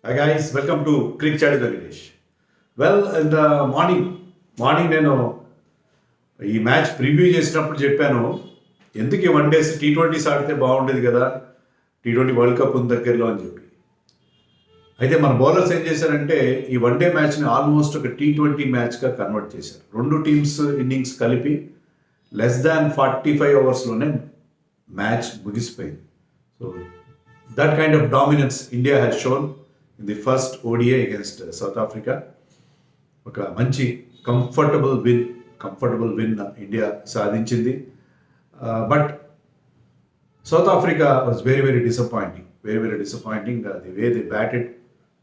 Hi guys, welcome to Cricket Chat with Venkatesh. Well, in the morning నేను ఈ match preview చేసినప్పుడు చెప్పాను ఎందుకు ఈ వన్ డేస్ T20s ఆడితే బాగుండేది కదా, T20 వరల్డ్ కప్ ఉంది దగ్గరలో అని చెప్పి. అయితే మన బౌలర్స్ ఏం చేశారంటే ఈ వన్ డే మ్యాచ్ని ఆల్మోస్ట్ ఒక T20 మ్యాచ్గా కన్వర్ట్ చేశారు. రెండు టీమ్స్ ఇన్నింగ్స్ కలిపి లెస్ దాన్ 45 అవర్స్లోనే మ్యాచ్ ముగిసిపోయింది. So that kind of dominance India has shown in the first ODI against south Africa. ఒక మంచి కంఫర్టబుల్ విన్ ఇండియా సాధించింది. But south Africa was very disappointing. The way the batted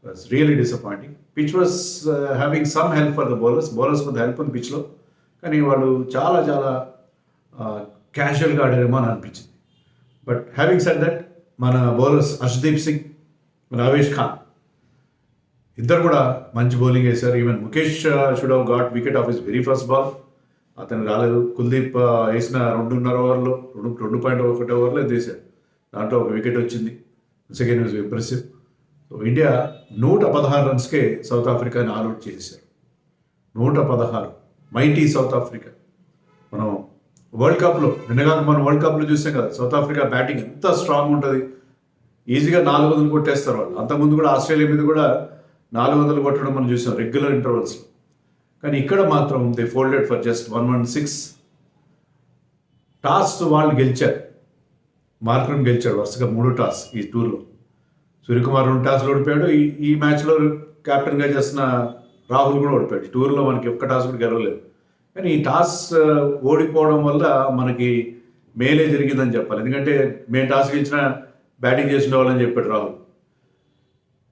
was really disappointing. Pitch was having some help for the bowlers కొంత help ఉంది పిచ్లో, కానీ వాళ్ళు చాలా క్యాజువల్గా ఆడారేమో అని అనిపించింది. బట్ హ్యావింగ్ సెడ్ దట్ మన బౌలర్స్ హర్షదీప్ సింగ్, మన ఆవేష్ ఖాన్ ఇద్దరు కూడా మంచి బౌలింగ్ వేశారు. Even Mukesh should have got wicket of his very first ball. అతను రాలేదు. కుల్దీప్ వేసిన 2.5 ఓవర్లో 2.1 ఓవర్లో వేశాడు, దాంట్లో ఒక వికెట్ వచ్చింది. Second was impressive. So India 116 రన్స్కే సౌత్ ఆఫ్రికాని ఆల్అౌట్ చేశారు. 116 మైటీ సౌత్ ఆఫ్రికా. మనం వరల్డ్ కప్లో మనం వరల్డ్ కప్లో చూసాం కదా, సౌత్ ఆఫ్రికా బ్యాటింగ్ ఎంత స్ట్రాంగ్ ఉంటుంది. ఈజీగా 400 కొట్టేస్తారు వాళ్ళు. అంతకుముందు కూడా ఆస్ట్రేలియా మీద కూడా 400 కొట్టడం మనం చూసాం రెగ్యులర్ ఇంటర్వల్స్లో. కానీ ఇక్కడ మాత్రం they folded for just 116. Toss వాళ్ళు గెలిచారు. మార్క్రమ్ గెలిచాడు వరుసగా 3 టాస్ ఈ టూర్లో. సూర్యకుమార్ 2 టాస్లు ఓడిపోయాడు. ఈ మ్యాచ్లో కెప్టెన్గా చేసిన రాహుల్ కూడా ఓడిపోయాడు. టూర్లో మనకి ఒక్క టాస్ కూడా గెలవలేదు. కానీ ఈ టాస్ ఓడిపోవడం వల్ల మనకి మేలే జరిగిందని చెప్పాలి. ఎందుకంటే మేము టాస్ గెలిచిన బ్యాటింగ్ చేసిన వాళ్ళని చెప్పాడు Rahul.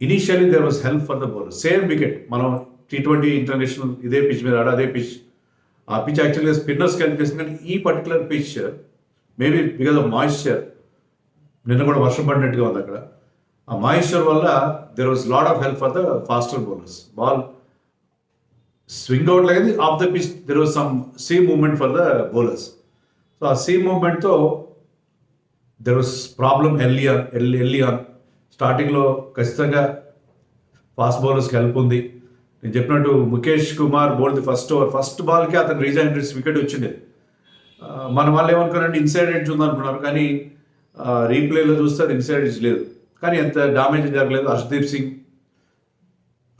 Initially there was help for the bowler. Same wicket మనం T20 ఇంటర్నేషనల్ ఇదే పిచ్ మీద అదే పిచ్. ఆ పిచ్ యాక్చువల్గా స్పిన్నర్స్కి హెల్ప్ చేసింది. కానీ ఈ particular pitch maybe because of moisture, నిన్న కూడా వర్షం పడినట్టుగా ఉంది అక్కడ. ఆ మాయిశ్చర్ వల్ల there was lot of help for the faster bowlers. Ball swing out లేదు off the pitch, there was some seam movement for the bowlers. So ఆ సీ మూవ్మెంట్తో there was problem early on. స్టార్టింగ్లో ఖచ్చితంగా fast బౌలర్స్కి help ఉంది. నేను చెప్పినట్టు Mukesh Kumar bowled the first బాల్కి అతను రీజైండర్స్ వికెట్ వచ్చింది. మన వాళ్ళు ఏమనుకున్నారంటే ఇన్సైడ్ ఎడ్జ్ ఉందనుకున్నారు, కానీ రీప్లేలో చూస్తే అది ఇన్సైడ్ ఎడ్జ్ లేదు. కానీ ఎంత డామేజ్ జరగలేదు. హర్షదీప్ సింగ్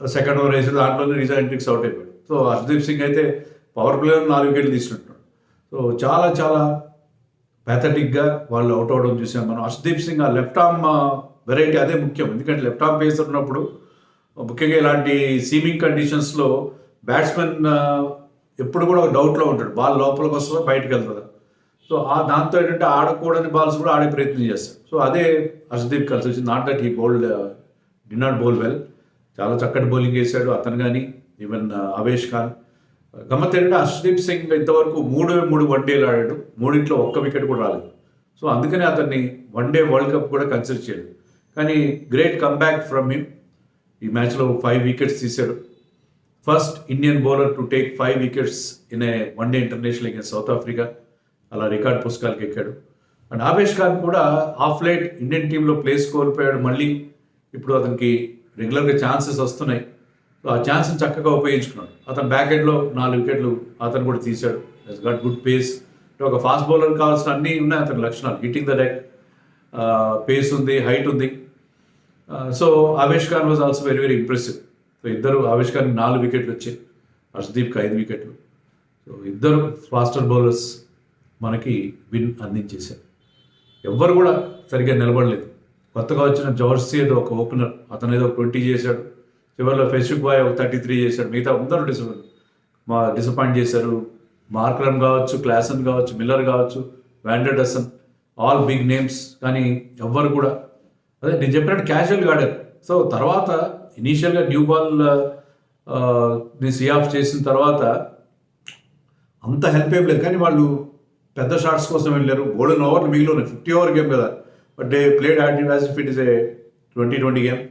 సెకండ్ ఓవర్ వేసి దాంట్లోనే రీజైండర్స్ అవుట్ అయిపోయాడు. సో హర్షదీప్ సింగ్ అయితే పవర్ ప్లేలో 4 వికెట్లు తీసుకుంటున్నాడు. సో చాలా ప్యాథటిక్గా వాళ్ళు అవుట్ అవడం చూసాం మనం. హర్షదీప్ సింగ్ ఆ లెఫ్ట్ ఆర్మ్ వెరైటీ అదే ముఖ్యం. ఎందుకంటే లెఫ్ట్ ఆర్మ్ పేసర్ ఉన్నప్పుడు ముఖ్యంగా ఇలాంటి సీమింగ్ కండిషన్స్లో బ్యాట్స్మెన్ ఎప్పుడు కూడా డౌట్లో ఉంటాడు, బాల్ లోపలికి వస్తుందా బయటకు వెళ్తుందా. సో దాంతో ఏంటంటే ఆడకూడని బాల్స్ కూడా ఆడే ప్రయత్నం చేస్తాడు. సో అదే హర్షదీప్ కలిసి వచ్చింది. Not that he did not bowl well. చాలా చక్కటి బౌలింగ్ వేశాడు అతను కానీ, ఈవెన్ ఆవేష్ ఖాన్. గమ్మత్ ఏంటంటే హర్షదీప్ సింగ్ ఇంతవరకు 3 వన్డేలు ఆడాడు, 3 ఒక్క వికెట్ కూడా రాలేదు. సో అందుకని అతన్ని వన్డే వరల్డ్ కప్ కూడా కన్సిడర్ చేయడు. కానీ గ్రేట్ కమ్బ్యాక్ ఫ్రమ్ హిమ్. ఈ మ్యాచ్లో 5 వికెట్స్ తీశాడు. First Indian bowler to take 5 wickets in a one day international against south Africa. అలా రికార్డ్ పుస్తకాలకు ఎక్కాడు. అండ్ ఆవేష్ ఖాన్ కూడా ఆఫ్ లైట్ ఇండియన్ టీంలో ప్లేస్ కోల్పోయాడు. మళ్ళీ ఇప్పుడు అతనికి రెగ్యులర్గా ఛాన్సెస్ వస్తున్నాయి. సో ఆ ఛాన్స్ని చక్కగా ఉపయోగించుకున్నాడు. అతను బ్యాక్ ఎండ్లో 4 వికెట్లు అతను కూడా తీశాడు. He's got good pace. ఒక ఫాస్ట్ బౌలర్ కావాల్సిన అన్నీ ఉన్నాయి అతని లక్షణాలు. హిట్టింగ్ ద డెక్, పేస్ ఉంది, హైట్ ఉంది. So Avesh Khan was also very impressive. So ఇద్దరు ఆవేష్ ఖాన్ 4 వికెట్లు వచ్చాయి, హర్షదీప్కి 5 వికెట్లు. సో ఇద్దరు ఫాస్టర్ బౌలర్స్ మనకి విన్ అందించేశారు. ఎవ్వరు కూడా సరిగ్గా నిలబడలేదు. కొత్తగా వచ్చిన జోర్సీ ఏదో ఒక ఓపెనర్, అతను ఏదో 20 చేశాడు. చివరిలో ఫెషుక్ బాయ్ ఒక 33 చేశాడు. మిగతా అందరూ డిసప్పాయింట్ చేశారు. మార్క్రమ్ కావచ్చు, క్లాసన్ కావచ్చు, మిల్లర్ కావచ్చు, వాండర్డసన్, ఆల్ బిగ్ నేమ్స్. కానీ ఎవ్వరు కూడా అదే నేను చెప్పినట్టు క్యాజువల్గా ఆడారు. సో తర్వాత ఇనీషియల్గా న్యూ బాల్ ని సీ ఆఫ్ చేసిన తర్వాత అంత హెల్ప్ ఏం లేదు. కానీ వాళ్ళు పెద్ద షాట్స్ కోసం వెళ్ళారు. గోల్డెన్ ఓవర్లు మిగిలి ఉన్నాయి. 50 ఓవర్ గేమ్ కదా, but they played as if it is a 2020 game.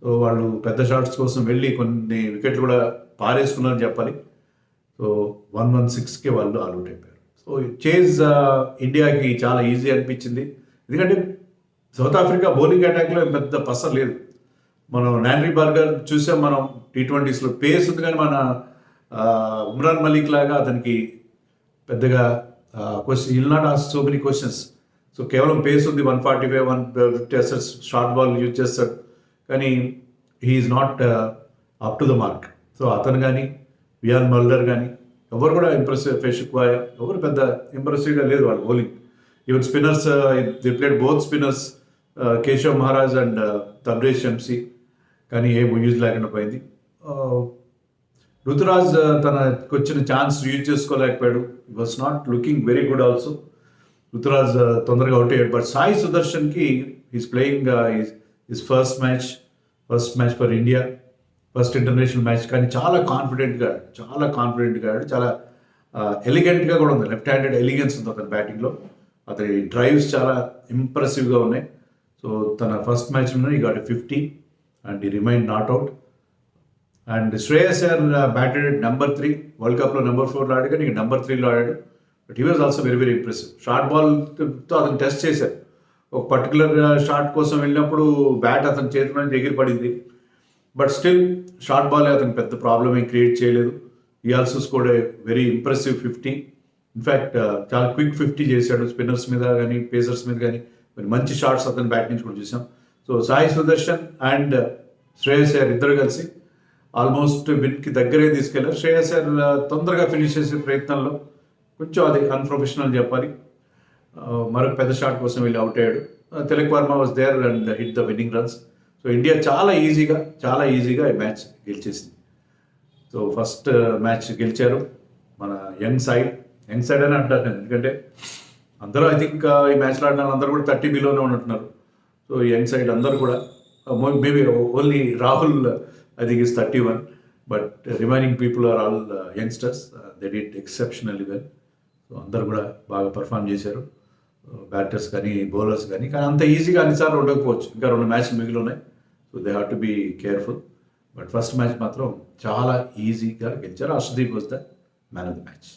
So వాళ్ళు పెద్ద షాట్స్ కోసం వెళ్ళి కొన్ని వికెట్లు కూడా పారేసుకున్నారని చెప్పాలి. సో 116కే వాళ్ళు ఆల్అౌట్ అయిపోయారు. సో చేజ్ ఇండియాకి చాలా ఈజీ అనిపించింది. ఎందుకంటే సౌత్ ఆఫ్రికా బౌలింగ్ అటాక్లో పెద్ద పసర్ లేదు. మనం నాన్రీ బర్గర్ చూసాం మనం T20స్లో పేస్ ఉంది, కానీ మన ఉమ్రాన్ మలిక్ లాగా అతనికి పెద్దగా question will not ask so many questions. So కేవలం పేస్ ఉంది, 145 150 అసెట్స్ షార్ట్ బాల్ యూజ్ చేస్తాడు, కానీ he's not up to the mark. So అతను కానీ వియాన్ మల్డర్ కానీ ఎవరు కూడా ఇంప్రెసివ్, ఫెషుక్వాయ ఎవరు పెద్ద ఇంప్రెసివ్గా లేదు వాళ్ళ bowling. Even spinners they played both spinners, Keshav Maharaj and Tabraiz Shamsi, కానీ ఏ యూజ్ లేకుండా పోయింది. రుతురాజ్ తనకు వచ్చిన ఛాన్స్ యూజ్ చేసుకోలేకపోయాడు. ఈ was not looking very good also. Ruturaj తొందరగా అవుట్ అయ్యాడు. బట్ సాయి సుదర్శన్కి is playing his first match for India, first international match, కానీ చాలా కాన్ఫిడెంట్గా ఆడాడు. చాలా ఎలిగెంట్గా కూడా ఉంది, లెఫ్ట్ హ్యాండెడ్ ఎలిగెన్స్ ఉంది అతని బ్యాటింగ్లో. అతని డ్రైవ్స్ చాలా ఇంప్రెసివ్గా ఉన్నాయి. సో తన ఫస్ట్ మ్యాచ్లో ఈ గాట్ 50 అండ్ ఈ remain not out. And Shreyas Iyer batted number 3, world కప్లో నెంబర్ 4లో ఆడాడు, కానీ నెంబర్ 3లో ఆడాడు. But he was also very very impressive. Short బాల్తో అతను టెస్ట్ చేశారు. ఒక పర్టికులర్ షాట్ కోసం వెళ్ళినప్పుడు బ్యాట్ అతని చేతిలో నుంచి ఎగిరి పడింది. బట్ స్టిల్ షార్ట్ బాల్ అతను పెద్ద ప్రాబ్లమ్ ఏం క్రియేట్ చేయలేదు. ఈ also scored a very impressive 50. In fact చాలా క్విక్ 50 చేశాడు. స్పిన్నర్స్ మీద కానీ పేసర్స్ మీద కానీ మంచి షాట్స్ అతని బ్యాట్ నుంచి కూడా చూసాం. సో సాయి సుదర్శన్ అండ్ శ్రేయస్ అయ్యర్ ఇద్దరు కలిసి ఆల్మోస్ట్ విన్కి దగ్గరే తీసుకెళ్లారు. శ్రేయస్ అయ్యర్ తొందరగా ఫినిష్ చేసే ప్రయత్నంలో కొంచెం అది అన్ప్రొఫెషనల్ చెప్పాలి, మరొక పెద్ద షాట్ కోసం వెళ్ళి అవుట్ అయ్యాడు. Tilak Varma was there and hit the winning runs. So India చాలా ఈజీగా ఈ మ్యాచ్ గెలిచేసింది. సో ఫస్ట్ మ్యాచ్ గెలిచారు మన యంగ్ సైడ్ అని అంటారు నేను, ఎందుకంటే అందరూ ఐ థింక్ ఈ మ్యాచ్లో ఆడిన అందరూ కూడా 30 బిలోనే ఉంటున్నారు. సో యంగ్ సైడ్ అందరూ కూడా maybe only Rahul I think is 31, but remaining people are all youngsters. They did exceptionally well. So అందరూ కూడా బాగా పర్ఫామ్ చేశారు, బ్యాటర్స్ కానీ బౌలర్స్ కానీ. కానీ అంత ఈజీగా అన్నిసార్లు ఉండకపోవచ్చు, ఇంకా 2 మ్యాచ్లు మిగిలి ఉన్నాయి. So they have to be careful. But first match మాత్రం చాలా ఈజీగా గెలిచారు. Arshdeep was the man of the match.